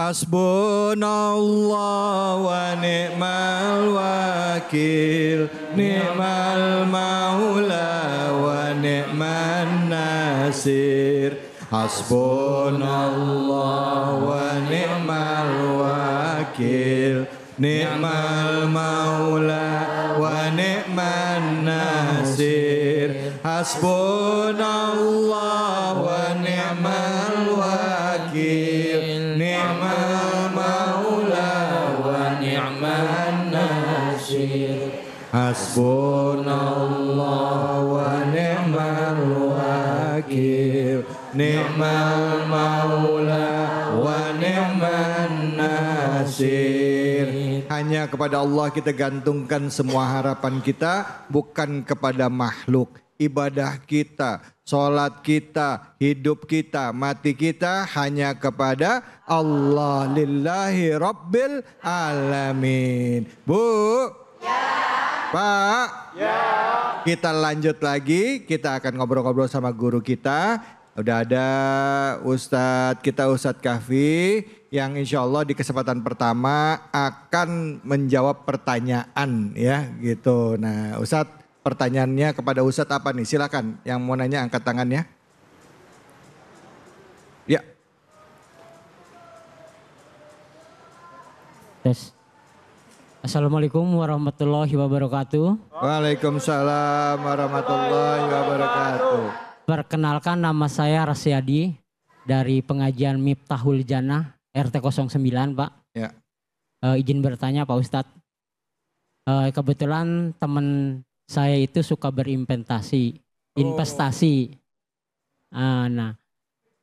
Hasbunallah wa ni'mal wakil, ni'mal maula wa ni'man nasir. Hasbunallah wa ni'mal wakil, ni'mal maula wa ni'man nasir. Hasbunallah wa ni'mal wakil, ni'mal maula wa ni'man nasir. Hasbunallah wa ni'mal wakil, ni'mal maula wa ni'man nasir. Hanya kepada Allah kita gantungkan semua harapan kita, bukan kepada makhluk. Ibadah kita, sholat kita, hidup kita, mati kita hanya kepada Allah. Lillahi Rabbil Alamin. Bu? Ya. Pak? Ya. Kita lanjut lagi, kita akan ngobrol-ngobrol sama guru kita. Udah ada Ustadz kita, Ustadz Kahfi, yang insya Allah di kesempatan pertama akan menjawab pertanyaan ya gitu. Nah Ustadz, pertanyaannya kepada Ustadz apa nih? Silakan yang mau nanya angkat tangannya. Ya. Tes. Assalamualaikum warahmatullahi wabarakatuh. Waalaikumsalam warahmatullahi wabarakatuh. Perkenalkan, nama saya Rasyadi dari pengajian Miftahul Jannah RT 09 Pak. Ya. Izin bertanya Pak Ustadz. Kebetulan teman saya itu suka berinvestasi, investasi. Nah,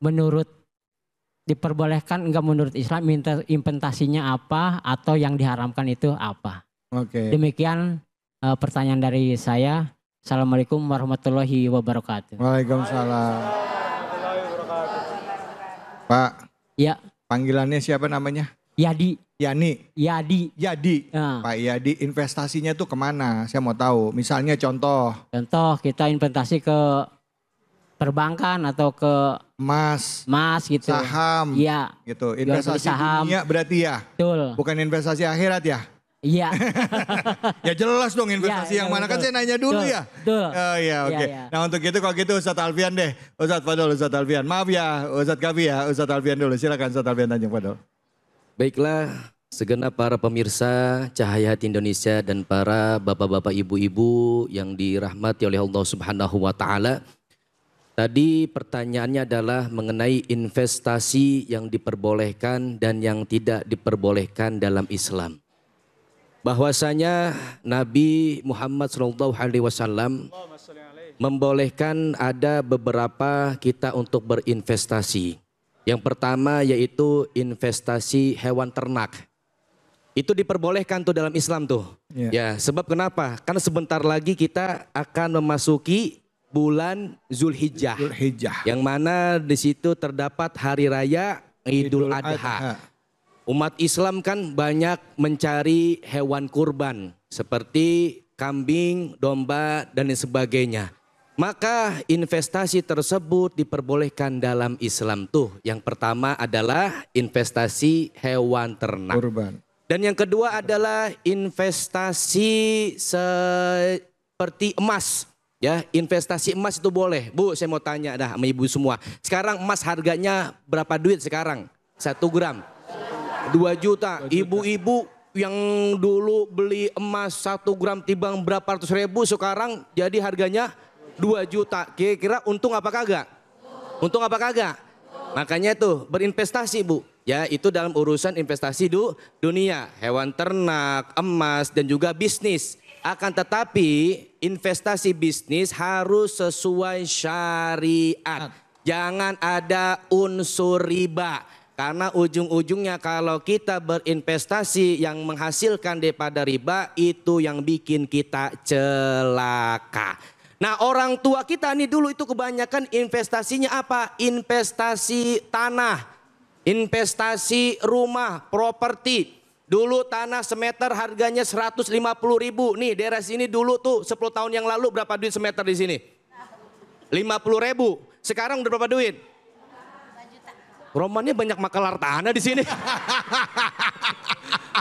menurut diperbolehkan enggak menurut Islam investasinya apa atau yang diharamkan itu apa? Oke. Demikian pertanyaan dari saya. Assalamualaikum warahmatullahi wabarakatuh. Waalaikumsalam. Pak. Ya. Panggilannya siapa namanya? Yadi. Yani. Yadi. Yadi. Ya. Pak Yadi, investasinya tuh kemana? Saya mau tahu. Misalnya contoh. Contoh kita investasi ke perbankan atau ke emas gitu. Saham. Iya. Gitu. Investasi saham. dunia berarti ya? Betul. Bukan investasi akhirat ya? Iya. Ya jelas dong investasi yang mana, kan saya nanya dulu ya. Betul. Oh iya, oke. Ya. Nah untuk itu kalau gitu Ustadz Alfian deh. Ustadz Fadol, Ustadz Alfian. Maaf ya Ustadz Kahfi ya. Ustadz Alfian dulu. Silakan Ustadz Alfian Tanjung Fadol. Baiklah, segenap para pemirsa Cahaya Hati Indonesia dan para bapak-bapak ibu-ibu yang dirahmati oleh Allah Subhanahu wa taala. Tadi pertanyaannya adalah mengenai investasi yang diperbolehkan dan yang tidak diperbolehkan dalam Islam. Bahwasanya Nabi Muhammad SAW membolehkan ada beberapa kita untuk berinvestasi. Yang pertama yaitu investasi hewan ternak. Itu diperbolehkan tuh dalam Islam tuh. Ya, sebab kenapa? Karena sebentar lagi kita akan memasuki bulan Zulhijjah. Yang mana di situ terdapat hari raya Idul Adha. Umat Islam kan banyak mencari hewan kurban seperti kambing, domba dan lain sebagainya. Maka investasi tersebut diperbolehkan dalam Islam tuh. Yang pertama adalah investasi hewan ternak. Kurban. Dan yang kedua adalah investasi seperti emas. Ya, investasi emas itu boleh. Bu, saya mau tanya dah sama ibu semua. Sekarang emas harganya berapa duit sekarang? 1 gram. 2 juta. Ibu-ibu yang dulu beli emas 1 gram timbang berapa ratus ribu, sekarang jadi harganya 2 juta. Kira-kira untung apa kagak? Untung apa kagak? Makanya tuh berinvestasi Bu. Ya, itu dalam urusan investasi dunia. Hewan ternak, emas dan juga bisnis. Akan tetapi investasi bisnis harus sesuai syariat. Jangan ada unsur riba. Karena ujung-ujungnya kalau kita berinvestasi yang menghasilkan daripada riba, itu yang bikin kita celaka. Nah, orang tua kita nih dulu itu kebanyakan investasinya apa? Investasi tanah, investasi rumah, properti. Dulu tanah semeter harganya 150.000. Nih daerah sini dulu tuh 10 tahun yang lalu berapa duit semeter di sini? 50.000. Sekarang udah berapa duit? Romannya banyak makalar tanah di sini.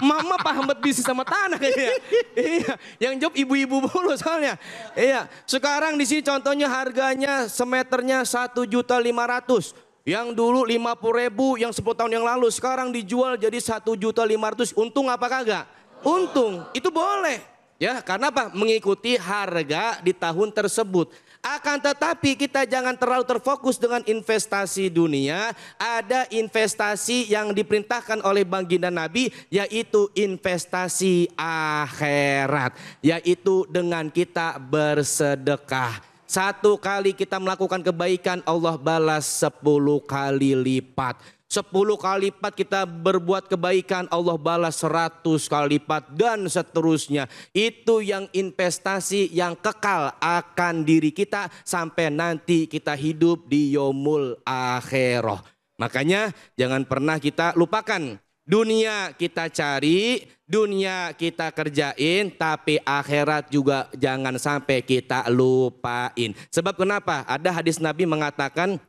Mama paham banget bisnis sama tanah kayaknya. Iya, yang job ibu-ibu mulu soalnya. Iya, sekarang di sini contohnya harganya semeternya 1.500.000. Yang dulu 50.000 yang 10 tahun yang lalu sekarang dijual jadi 1.500.000. Untung apa kagak? Untung, itu boleh. Ya, karena apa? Mengikuti harga di tahun tersebut. Akan tetapi kita jangan terlalu terfokus dengan investasi dunia. Ada investasi yang diperintahkan oleh baginda Nabi, yaitu investasi akhirat. Yaitu dengan kita bersedekah. 1 kali kita melakukan kebaikan, Allah balas 10 kali lipat. 10 kali lipat kita berbuat kebaikan, Allah balas 100 kali lipat dan seterusnya. Itu yang investasi yang kekal akan diri kita sampai nanti kita hidup di yaumul akhirah. Makanya jangan pernah kita lupakan. Dunia kita cari, dunia kita kerjain, tapi akhirat juga jangan sampai kita lupain. Sebab kenapa? Ada hadis Nabi mengatakan,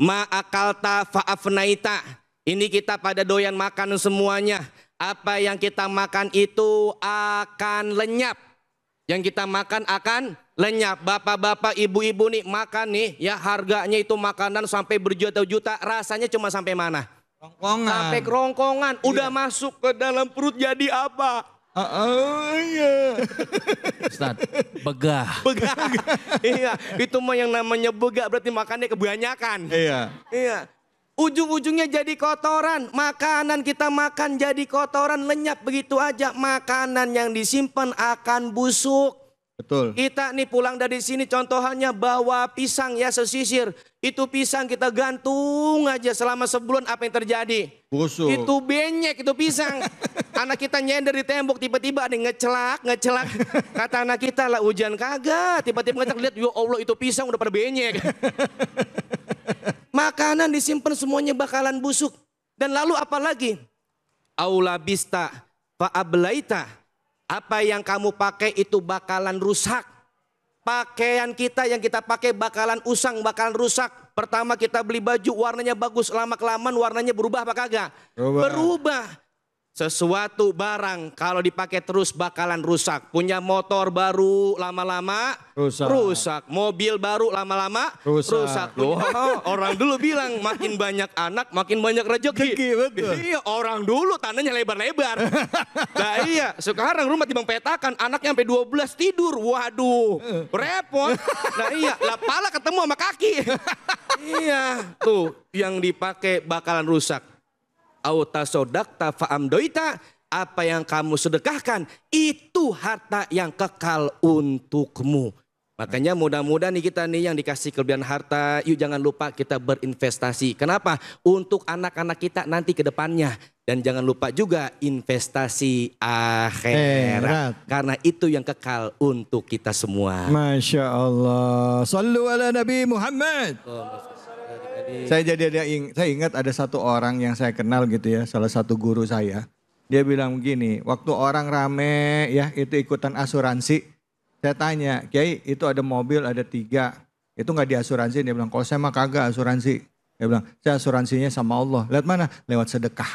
ma'akalta fa'afnaita. Ini kita pada doyan makan semuanya. Apa yang kita makan itu akan lenyap. Yang kita makan akan lenyap. Bapak-bapak, ibu-ibu nih makan nih, ya harganya itu makanan sampai berjuta-juta. Rasanya cuma sampai mana? Rongkongan. Sampai kerongkongan. Udah masuk ke dalam perut jadi apa? Iya. Ustaz, begah. Begah. Iya, itu mah yang namanya begah berarti makannya kebanyakan. Iya. Iya. Ujung-ujungnya jadi kotoran. Makanan kita makan jadi kotoran, lenyap begitu aja. Makanan yang disimpan akan busuk. Betul. Kita nih pulang dari sini contohnya bawa pisang ya sesisir. Itu pisang kita gantung aja selama sebulan, apa yang terjadi? Busuk. Itu benyek itu pisang. Anak kita nyender di tembok tiba-tiba ada yang ngecelak. Kata anak kita lah hujan kagak. Tiba-tiba ngecek lihat, ya Allah itu pisang udah pada benyek. Makanan disimpan semuanya bakalan busuk. Dan lalu apa lagi? Aula bista fa'ablaita. Apa yang kamu pakai itu bakalan rusak. Pakaian kita yang kita pakai bakalan usang, bakalan rusak. Pertama kita beli baju warnanya bagus, lama-kelamaan warnanya berubah apa kagak? Berubah. Sesuatu barang kalau dipakai terus bakalan rusak. Punya motor baru lama-lama rusak. Mobil baru lama-lama rusak. Loh, orang dulu bilang makin banyak anak makin banyak rezeki. Betul. Iya, orang dulu tanahnya lebar-lebar. Nah iya, sekarang rumah timbang petakan anaknya sampai 12 tidur. Waduh, repot. Nah iya, lah pala ketemu sama kaki. Iya, tuh yang dipakai bakalan rusak. Autasodakta fa'amdoita, apa yang kamu sedekahkan itu harta yang kekal untukmu. Makanya mudah-mudahan nih kita nih yang dikasih kelebihan harta, yuk jangan lupa kita berinvestasi. Kenapa? Untuk anak-anak kita nanti ke depannya. Dan jangan lupa juga investasi akhirat. Karena itu yang kekal untuk kita semua. Masya Allah. Sallu ala Nabi Muhammad. Saya ingat ada satu orang yang saya kenal gitu ya, salah satu guru saya. Dia bilang begini, waktu orang rame ya itu ikutan asuransi. Saya tanya, Kiai itu ada mobil ada 3, itu nggak diasuransi? Dia bilang, kalau saya mah kagak asuransi. Dia bilang, saya asuransinya sama Allah. Lihat mana? Lewat sedekah.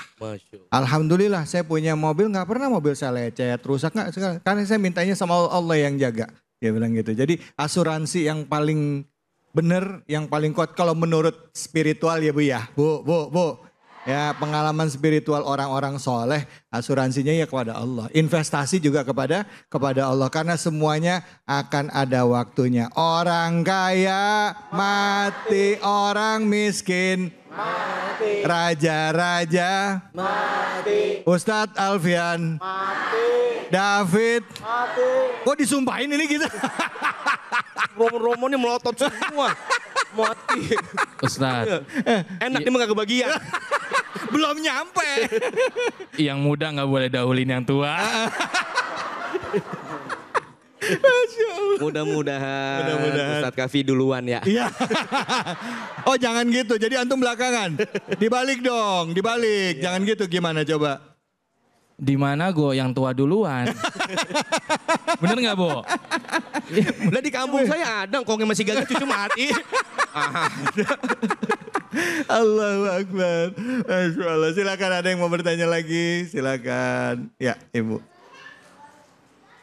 Alhamdulillah saya punya mobil, nggak pernah mobil saya lecet, rusak nggak. Karena saya mintanya sama Allah yang jaga. Dia bilang gitu. Jadi asuransi yang paling benar, yang paling kuat kalau menurut spiritual ya Bu ya. Bu. Ya pengalaman spiritual orang-orang soleh, asuransinya ya kepada Allah. Investasi juga kepada Allah. Karena semuanya akan ada waktunya. Orang kaya mati, orang miskin mati, raja-raja mati, Ustadz Alfian mati, David mati. Kok disumpahin ini kita? Romo ini melotot semua. Mati. Ustaz. Enak nih gak kebagian. Belum nyampe. Yang muda gak boleh dahulin yang tua. Mudah-mudahan Ustadz Kafi duluan ya. Iya. Oh jangan gitu, jadi antum belakangan. Dibalik dong, dibalik. Jangan gitu, gimana coba? Di mana Go yang tua duluan? Bener nggak Bo? Udah di kampung saya ada kok yang masih gagah cucu mati. Allahu Akbar. Masya Allah. Silakan, ada yang mau bertanya lagi? Silakan. Ya, Ibu.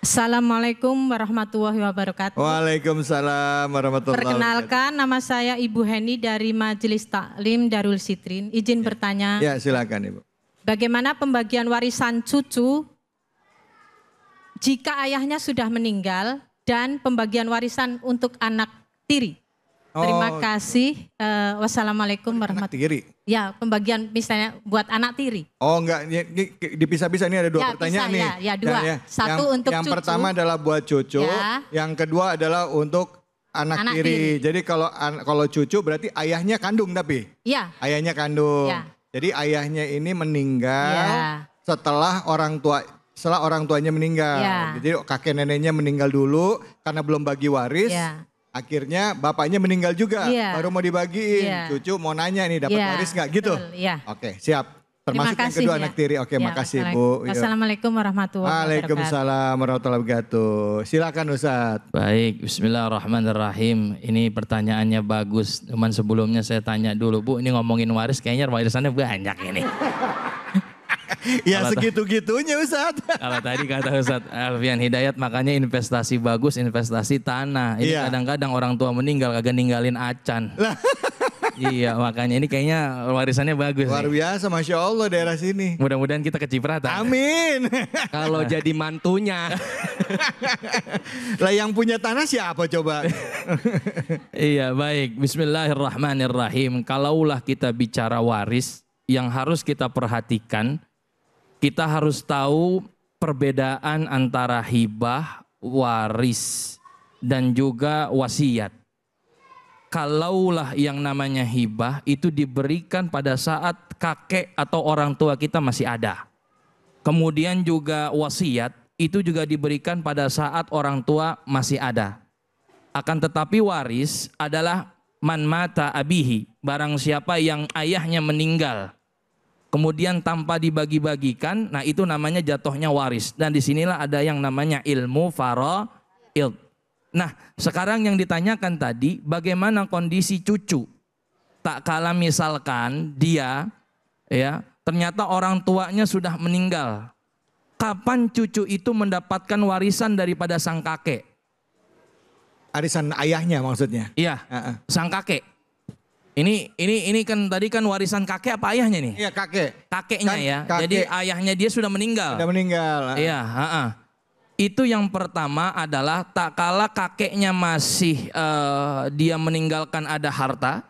Assalamualaikum warahmatullahi wabarakatuh. Waalaikumsalam warahmatullahi wabarakatuh. Perkenalkan, nama saya Ibu Heni dari Majelis Taklim Darul Sitrin. Izin bertanya. Ya, silakan Ibu. Bagaimana pembagian warisan cucu jika ayahnya sudah meninggal dan pembagian warisan untuk anak tiri? Terima kasih. Wassalamualaikum warahmatullahi wabarakatuh. Ya, pembagian misalnya buat anak tiri. Oh enggak, dipisah-pisah, ini ada dua Ya, pertanyaan bisa, nih. ya, dua. Satu untuk yang cucu. pertama adalah buat cucu, Ya. yang kedua adalah untuk anak Anak tiri. tiri. Jadi kalau cucu berarti ayahnya kandung tapi. Ya. Ayahnya kandung. Ya. Jadi ayahnya ini meninggal Ya. setelah orang tuanya meninggal. Ya. Jadi kakek neneknya meninggal dulu karena belum bagi waris. Ya. Akhirnya bapaknya meninggal juga, Iya. baru mau dibagiin. Iya. Cucu mau nanya nih, dapat Iya, waris nggak gitu? betul, iya. Oke, siap. Termasuk Terima yang kasih, kedua ya. anak tiri. Oke, Ya, makasih Bu. Yuk. Wassalamualaikum warahmatullahi wabarakatuh. Waalaikumsalam warahmatullahi wabarakatuh. Silakan Ustadz. Baik, bismillahirrahmanirrahim. Ini pertanyaannya bagus. Cuman sebelumnya saya tanya dulu, Bu, ini ngomongin waris kayaknya warisannya banyak ini. Ya Kalau segitu-gitunya Ustadz. Kalau tadi kata Ustadz Alfian Hidayat, makanya investasi bagus, investasi tanah. Ini Iya. kadang-kadang orang tua meninggal kagak ninggalin acan. Iya, makanya ini kayaknya warisannya bagus Luar nih. biasa, Masya Allah daerah sini. Mudah-mudahan kita kecipratan. Amin. Kalau jadi mantunya. Lah yang punya tanah siapa coba? Iya, baik. Bismillahirrahmanirrahim. Kalaulah kita bicara waris, yang harus kita perhatikan, kita harus tahu perbedaan antara hibah, waris, dan juga wasiat. Kalaulah yang namanya hibah itu diberikan pada saat kakek atau orang tua kita masih ada. Kemudian juga wasiat itu juga diberikan pada saat orang tua masih ada. Akan tetapi waris adalah man mata abihi, barang siapa yang ayahnya meninggal kemudian tanpa dibagi-bagikan, nah itu namanya jatuhnya waris. Dan disinilah ada yang namanya ilmu faraid. Nah, sekarang yang ditanyakan tadi, bagaimana kondisi cucu? Tak kala misalkan dia, ya, ternyata orang tuanya sudah meninggal. Kapan cucu itu mendapatkan warisan daripada sang kakek? Arisan ayahnya maksudnya. Iya, sang kakek. Ini kan tadi kan warisan kakek apa ayahnya nih? Iya kakek. Kakeknya ya. Kakek. Jadi ayahnya dia sudah meninggal. Sudah meninggal. Iya, itu yang pertama adalah tak kala kakeknya masih dia meninggalkan ada harta.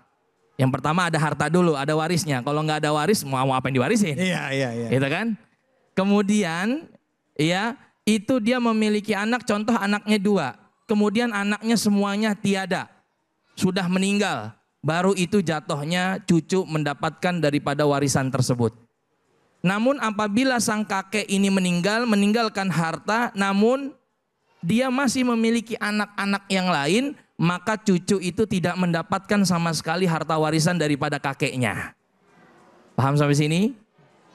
Yang pertama ada harta dulu, ada warisnya. Kalau nggak ada waris, mau apa yang diwarisin? Iya. Gitu kan? Kemudian, ya itu dia memiliki anak. Contoh anaknya 2. Kemudian anaknya semuanya tiada, sudah meninggal. Baru itu jatuhnya cucu mendapatkan daripada warisan tersebut. Namun apabila sang kakek ini meninggalkan harta, namun dia masih memiliki anak-anak yang lain, maka cucu itu tidak mendapatkan sama sekali harta warisan daripada kakeknya. Paham sampai sini?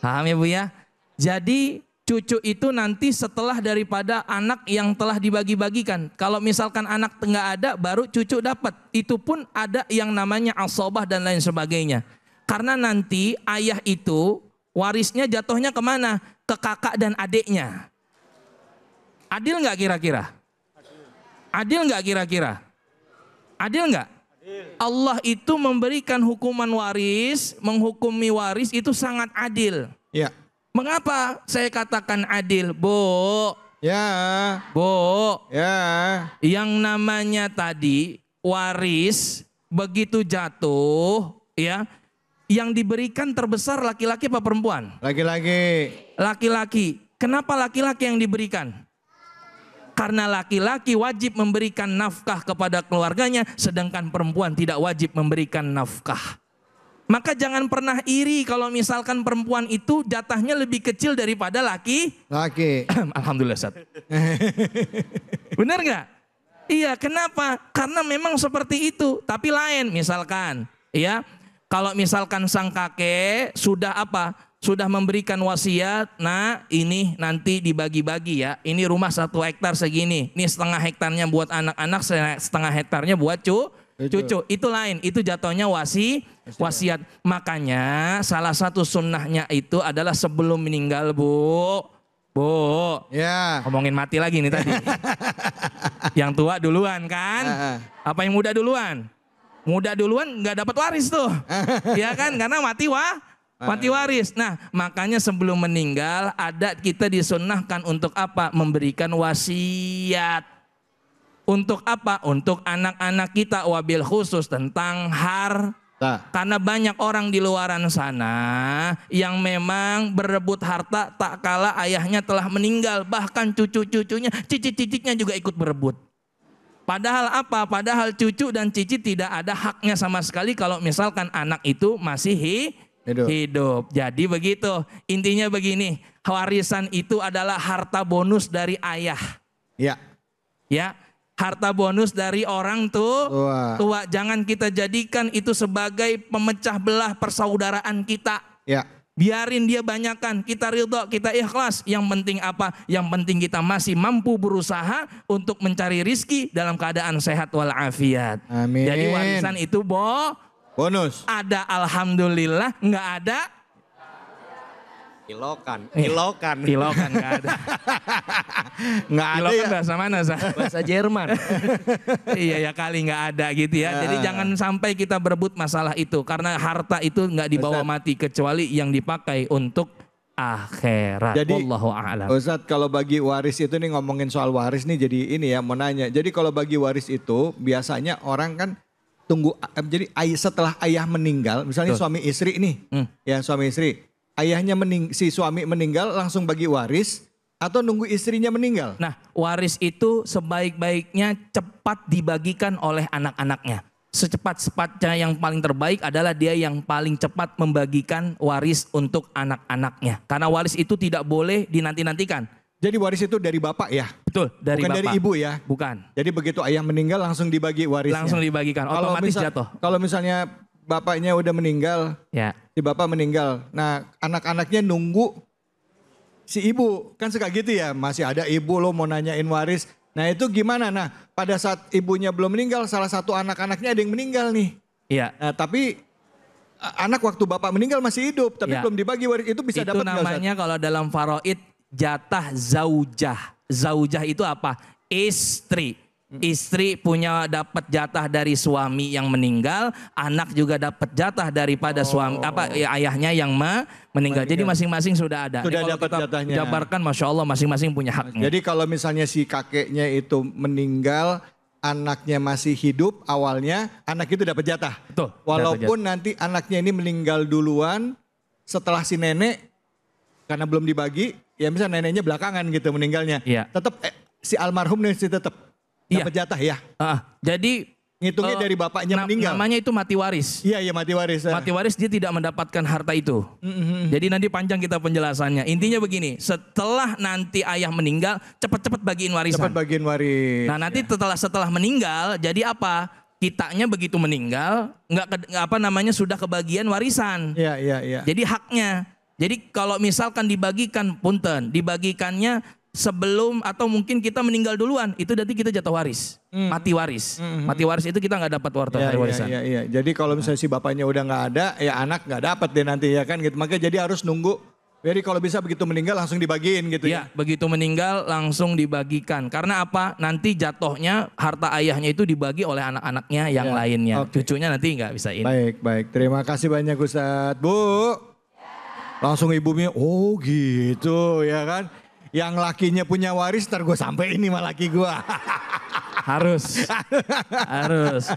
Paham ya Bu ya? Jadi cucu itu nanti setelah daripada anak yang telah dibagi-bagikan. Kalau misalkan anak nggak ada, baru cucu dapat. Itu pun ada yang namanya asobah dan lain sebagainya. Karena nanti ayah itu warisnya jatuhnya kemana? Ke kakak dan adiknya. Adil nggak kira-kira? Adil nggak kira-kira? Adil nggak? Allah itu memberikan hukuman waris, menghukumi waris itu sangat adil. Iya. Mengapa saya katakan adil? Bu, Ya. yang namanya tadi waris begitu jatuh, ya, yang diberikan terbesar laki-laki apa perempuan? Laki-laki. Laki-laki. Kenapa laki-laki yang diberikan? Karena laki-laki wajib memberikan nafkah kepada keluarganya, sedangkan perempuan tidak wajib memberikan nafkah. Maka jangan pernah iri kalau misalkan perempuan itu jatahnya lebih kecil daripada laki. Alhamdulillah Ustaz. Benar nggak? Iya, kenapa? Karena memang seperti itu. Tapi lain, misalkan, ya, kalau misalkan sang kakek sudah apa? Sudah memberikan wasiat, nah ini nanti dibagi-bagi ya. Ini rumah 1 hektar segini. Ini setengah hektarnya buat anak-anak, setengah hektarnya buat Cucu itu lain, itu jatuhnya wasiat. Makanya salah satu sunnahnya itu adalah sebelum meninggal, Bu. Ya. Ngomongin mati lagi nih tadi. Yang tua duluan kan? Apa yang muda duluan? Muda duluan nggak dapat waris tuh. Ya kan? Karena mati waris. Nah, makanya sebelum meninggal kita disunnahkan untuk apa? Memberikan wasiat. Untuk apa? Untuk anak-anak kita, wabil khusus tentang harta. Karena banyak orang di luaran sana yang memang berebut harta tak kala ayahnya telah meninggal. Bahkan cucu-cucunya, cicit-cicitnya juga ikut berebut. Padahal apa? Padahal cucu dan cicit tidak ada haknya sama sekali kalau misalkan anak itu masih hidup. Jadi begitu. Intinya begini, warisan itu adalah harta bonus dari ayah. Ya. Harta bonus dari orang tua. Jangan kita jadikan itu sebagai pemecah belah persaudaraan kita. Ya. Biarin dia banyakkan, kita ridho, kita ikhlas. Yang penting apa? Yang penting kita masih mampu berusaha untuk mencari rizki dalam keadaan sehat walafiat. Amin. Jadi warisan itu bonus. Ada alhamdulillah, nggak ada Ilokan nggak ada. Nggak ada Ilokan ya. bahasa mana, Sa? Bahasa Jerman. Iya ya kali nggak ada gitu ya. Jadi jangan sampai kita berebut masalah itu. Karena harta itu nggak dibawa mati kecuali yang dipakai untuk akhirat. Jadi, wallahu a'lam. Ustadz, kalau bagi waris itu nih, ngomongin soal waris nih, jadi ini ya mau nanya. Jadi kalau bagi waris itu biasanya orang kan tunggu, jadi setelah ayah meninggal, misalnya suami istri nih, ya suami istri. Ayahnya si suami meninggal langsung bagi waris atau nunggu istrinya meninggal? Nah, waris itu sebaik-baiknya cepat dibagikan oleh anak-anaknya. Secepat-cepatnya yang paling terbaik adalah dia yang paling cepat membagikan waris untuk anak-anaknya. Karena waris itu tidak boleh dinanti-nantikan. Jadi waris itu dari bapak ya? Betul, dari bukan bapak. dari ibu ya? Bukan. Jadi begitu ayah meninggal langsung dibagi warisnya? Langsung dibagikan, otomatis jatuh. Kalau misalnya bapaknya udah meninggal, ya. Si bapak meninggal. Nah, anak-anaknya nunggu si ibu. Kan suka gitu ya, masih ada ibu lo mau nanyain waris. Nah itu gimana? Nah pada saat ibunya belum meninggal, salah satu anak-anaknya ada yang meninggal nih. Iya. Nah, tapi anak waktu bapak meninggal masih hidup, tapi belum dibagi waris, itu bisa dapat nggak? Itu namanya kalau dalam faraid jatah zaujah. Zaujah itu apa? Istri. Istri punya dapat jatah dari suami yang meninggal, anak juga dapat jatah daripada suami ayahnya yang meninggal. Jadi masing-masing sudah ada. Sudah dapat jatahnya. Jabarkan, masya Allah, masing-masing punya haknya. Jadi kalau misalnya si kakeknya itu meninggal, anaknya masih hidup awalnya, anak itu dapat jatah. Betul. Walaupun nanti anaknya ini meninggal duluan, setelah si nenek, karena belum dibagi, ya misalnya neneknya belakangan gitu meninggalnya. Iya. Tetap si almarhum nih tetap dapat jatah ya. Jadi ngitungnya dari bapaknya meninggal. Namanya itu mati waris. Iya, mati waris. Mati waris dia tidak mendapatkan harta itu. Jadi nanti panjang kita penjelasannya. Intinya begini, setelah nanti ayah meninggal, cepat-cepat bagiin warisan. Cepat bagiin waris. Nah nanti setelah meninggal, jadi apa? Kitanya begitu meninggal, sudah kebagian warisan. Iya. Jadi haknya. Jadi kalau misalkan dibagikannya sebelum atau mungkin kita meninggal duluan, itu nanti kita jatuh waris, mati waris. Mati waris itu kita nggak dapat warisan. Iya. Jadi kalau misalnya si bapaknya udah nggak ada, ya anak nggak dapat deh nanti ya kan gitu. Makanya jadi harus nunggu. Jadi kalau bisa begitu meninggal langsung dibagiin gitu ya. Begitu meninggal langsung dibagikan. Karena apa? Nanti jatuhnya harta ayahnya itu dibagi oleh anak-anaknya yang lainnya. Cucunya nanti nggak bisa ini. Baik. Terima kasih banyak Ustadz. Bu. Langsung ibunya, oh gitu ya kan. Yang lakinya punya waris, ntar gue sampai ini sama laki gue. Harus.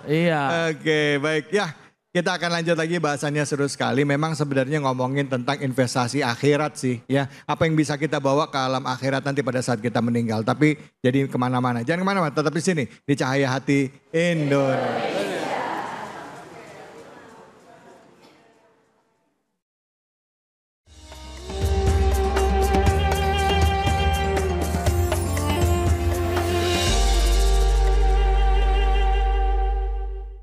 Iya. Oke, baik ya. Kita akan lanjut lagi, bahasannya seru sekali. Memang sebenarnya ngomongin tentang investasi akhirat sih ya. Apa yang bisa kita bawa ke alam akhirat nanti pada saat kita meninggal. Tapi jadi kemana-mana. Jangan kemana-mana, tetap di sini. Di Cahaya Hati Indonesia.